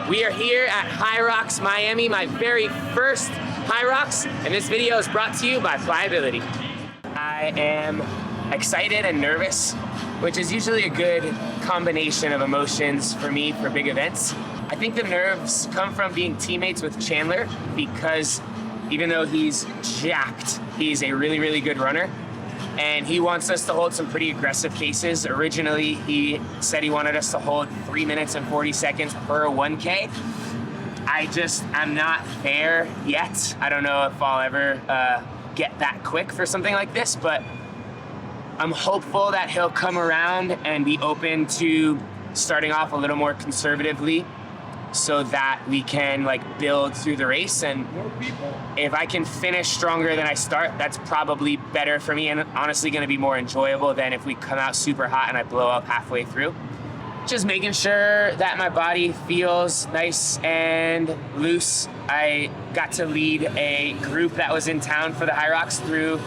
We are here at Hyrox, Miami, my very first Hyrox, and this video is brought to you by Pliability. I am excited and nervous, which is usually a good combination of emotions for me for big events. I think the nerves come from being teammates with Chandler because even though he's jacked, he's a really, really good runner. And he wants us to hold some pretty aggressive paces. Originally, he said he wanted us to hold 3 minutes and 40 seconds per 1K. I'm not there yet. I don't know if I'll ever get that quick for something like this, but I'm hopeful that he'll come around and be open to starting off a little more conservatively so that we can build through the race. And if I can finish stronger than I start, that's probably better for me and honestly gonna be more enjoyable than if we come out super hot and I blow up halfway through. Just making sure that my body feels nice and loose. I got to lead a group that was in town for the Hyrox through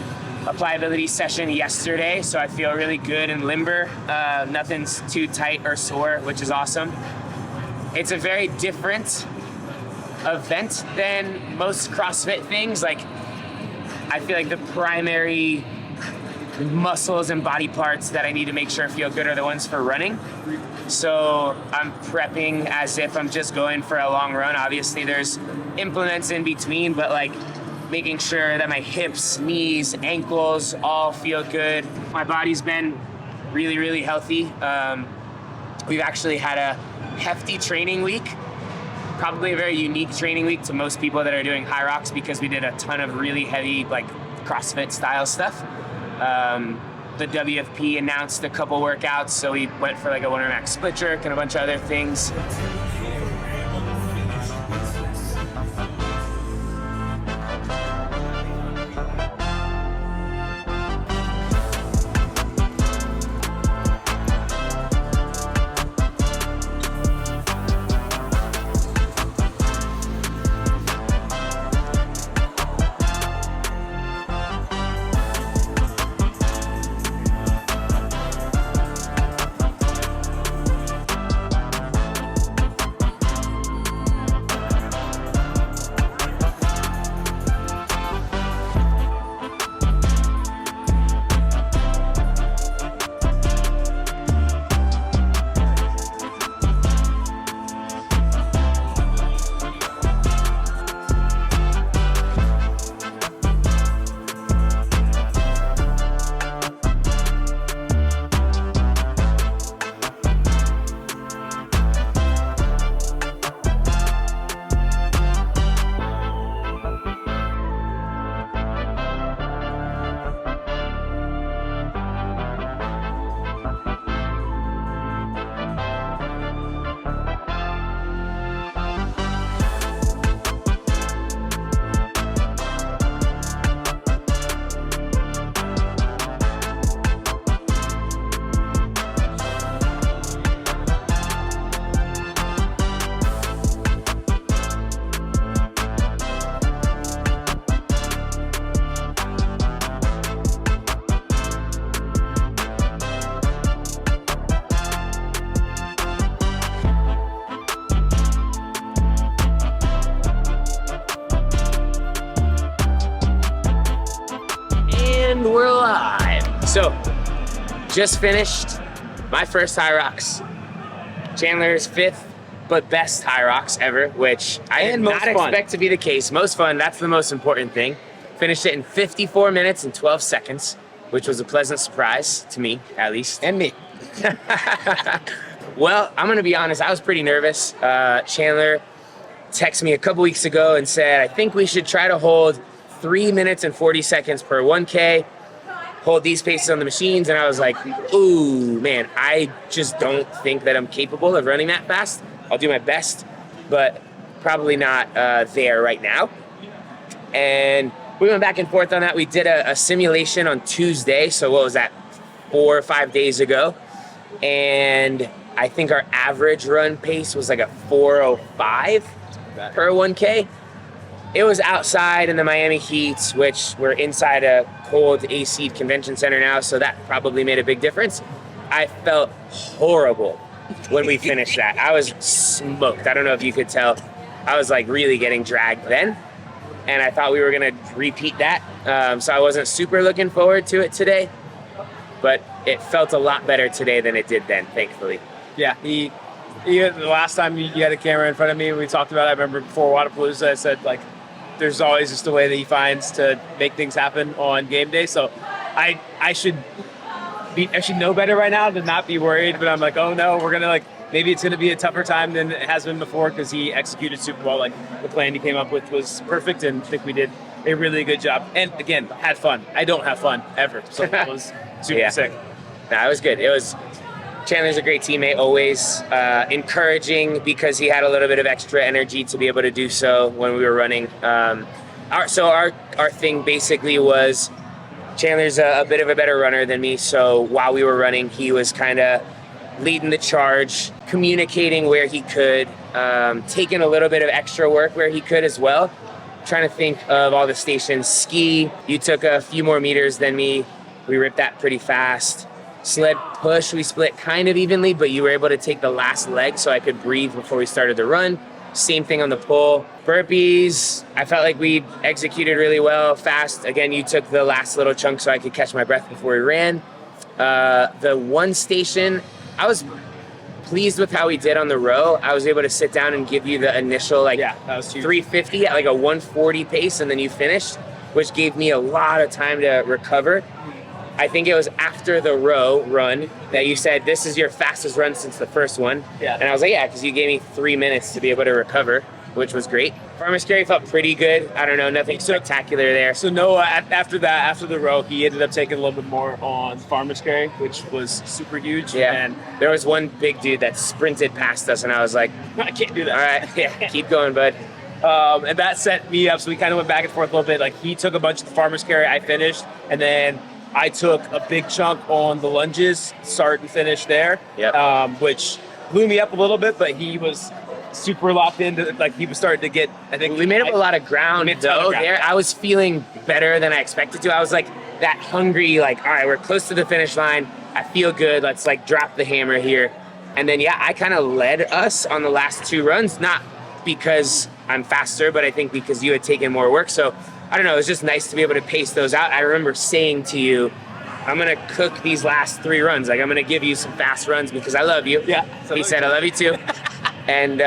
a pliability session yesterday, so I feel really good and limber. Nothing's too tight or sore, which is awesome. It's a very different event than most CrossFit things. I feel like the primary muscles and body parts that I need to make sure feel good are the ones for running. So I'm prepping as if I'm just going for a long run. Obviously there's implements in between, but making sure that my hips, knees, ankles all feel good. My body's been really, really healthy. We've actually had a hefty training week, probably a very unique training week to most people that are doing Hyrox because we did a ton of really heavy CrossFit style stuff. The WFP announced a couple workouts, so we went for a 1 max split jerk and a bunch of other things. And we're live. So, just finished my first Hyrox. Chandler's 5th, but best Hyrox ever, which I did not expect to be the case. Most fun, that's the most important thing. Finished it in 54 minutes and 12 seconds, which was a pleasant surprise to me, at least. And me. Well, I'm gonna be honest, I was pretty nervous. Chandler texted me a couple weeks ago and said, I think we should try to hold 3 minutes and 40 seconds per 1K, hold these paces on the machines, and I was like, ooh, man, I just don't think that I'm capable of running that fast. I'll do my best, but probably not there right now. And we went back and forth on that. We did a simulation on Tuesday, so what was that, 4 or 5 days ago, and I think our average run pace was a 4:05 per 1K. It was outside in the Miami heat, which we're inside a cold AC convention center now, so that probably made a big difference. I felt horrible when we finished that. I was smoked. I don't know if you could tell. I was like really getting dragged then. And I thought we were going to repeat that. So I wasn't super looking forward to it today. But it felt a lot better today than it did then, thankfully. Yeah, the last time you had a camera in front of me, we talked about it. I remember before Wadapalooza, I said, like, there's always just a way that he finds to make things happen on game day. So I should know better right now to not be worried. But I'm like, oh no, we're gonna maybe it's gonna be a tougher time than it has been before because he executed super well. Like the plan he came up with was perfect, and I think we did a really good job. And again, had fun. I don't have fun ever, so it was super sick. No, it was good. Chandler's a great teammate, always encouraging because he had a little bit of extra energy to be able to do so when we were running. Our thing basically was Chandler's a bit of a better runner than me, so while we were running, he was kind of leading the charge, communicating where he could, taking a little bit of extra work where he could as well. Trying to think of all the stations. Ski, you took a few more meters than me. We ripped that pretty fast. Sled push, we split kind of evenly, but you were able to take the last leg so I could breathe before we started the run. Same thing on the pull. Burpees, I felt like we executed really well, fast. Again, you took the last little chunk so I could catch my breath before we ran. The one station, I was pleased with how we did on the row. I was able to sit down and give you the initial that was 350 at like a 140 pace, and then you finished, which gave me a lot of time to recover. I think it was after the row run that you said, this is your fastest run since the first one. Yeah. And I was like, yeah, because you gave me 3 minutes to be able to recover, which was great. Farmer's carry felt pretty good. I don't know, nothing spectacular there. So Noah, after the row, he ended up taking a little bit more on farmer's carry, which was super huge. Yeah, and there was one big dude that sprinted past us, and I was like, I can't do that. All right, yeah, keep going, bud. And that set me up, so we kind of went back and forth a little bit. Like, he took a bunch of the farmer's carry, I finished, and then I took a big chunk on the lunges, start and finish there, which blew me up a little bit, but he was super locked into, he was starting to get, I think. We made up a lot of ground, though, there. I was feeling better than I expected to. I was, that hungry, all right, we're close to the finish line. I feel good. Let's, drop the hammer here. And then, I kind of led us on the last two runs, not because I'm faster, but I think because you had taken more work. So, I don't know, it was just nice to be able to pace those out. I remember saying to you, I'm going to cook these last 3 runs. I'm going to give you some fast runs because I love you. Yeah. He said, I love you too. And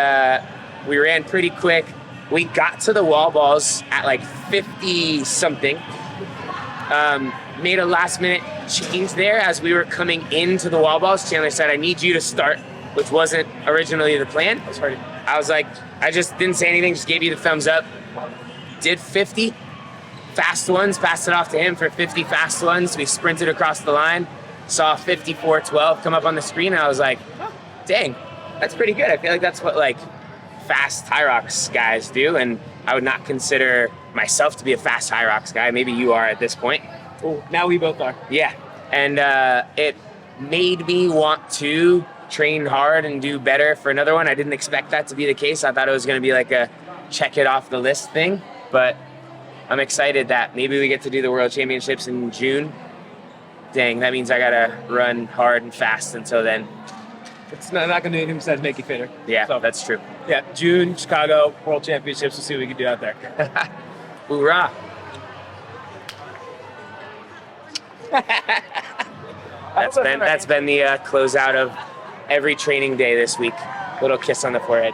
we ran pretty quick. We got to the wall balls at 50-something. Made a last-minute change there as we were coming into the wall balls. Chandler said, I need you to start, which wasn't originally the plan. I was like, I just didn't say anything, just gave you the thumbs up. Did 50 fast ones, passed it off to him for 50 fast ones. We sprinted across the line, saw 54:12 come up on the screen, and I was like, oh, dang, that's pretty good. I feel like that's what fast Hyrox guys do, and I would not consider myself to be a fast Hyrox guy. Maybe you are at this point. Oh, now we both are. Yeah, and it made me want to train hard and do better for another one. I didn't expect that to be the case. I thought it was going to be a check it off the list thing, but I'm excited that maybe we get to do the World Championships in June. Dang, that means I got to run hard and fast until then. It's not going to do anything besides make you fitter. Yeah, so, that's true. Yeah, June, Chicago, World Championships. We'll see what we can do out there. Hoorah. That's been the closeout of every training day this week. Little kiss on the forehead.